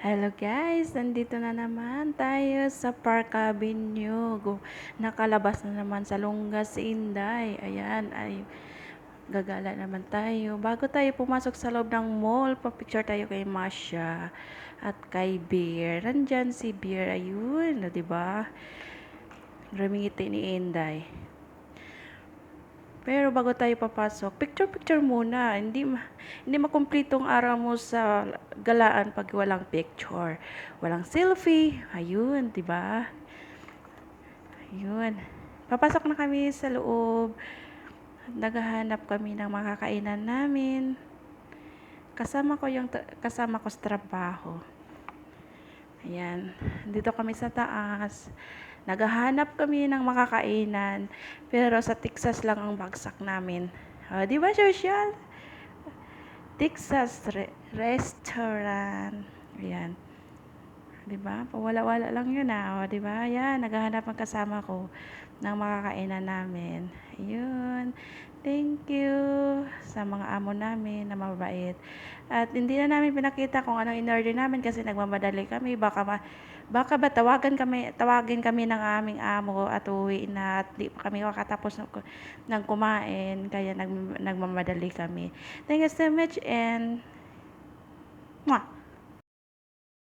Hello guys, nandito na naman tayo sa Park Avenue. Nakalabas na naman sa Lungas, Inday. Ayan, ay gagala naman tayo. Bago tayo pumasok sa loob ng mall, pa-picture tayo kay Masha at kay Beer. Nandyan si Beer, ayun, o, diba? Rumingiti ni Inday. Pero bago tayo papasok, picture-picture muna. Hindi makumpletong araw mo sa galaan pag walang picture. Walang selfie. Ayun, 'di ba? Ayun. Papasok na kami sa loob. Naghahanap kami ng makakainan namin. Kasama ko sa trabaho. Ayan. Dito kami sa taas. Naghahanap kami ng makakainan. Pero sa Texas lang ang bagsak namin. Di ba, social? Texas Restaurant. Ayan. 'Di ba? Pawala-wala lang 'yun O, 'di ba? Ayan, naghahanap ang kasama ko ng makakainan namin. Ayun. Thank you sa mga amo namin na mabait. At hindi na namin pinakita kung anong in-order namin kasi nagmamadali kami. Baka ba tawagin kami ng aming amo at uuwi na at di pa kami makatapos ng kumain. Kaya nagmamadali kami. Thank you so much and mwah!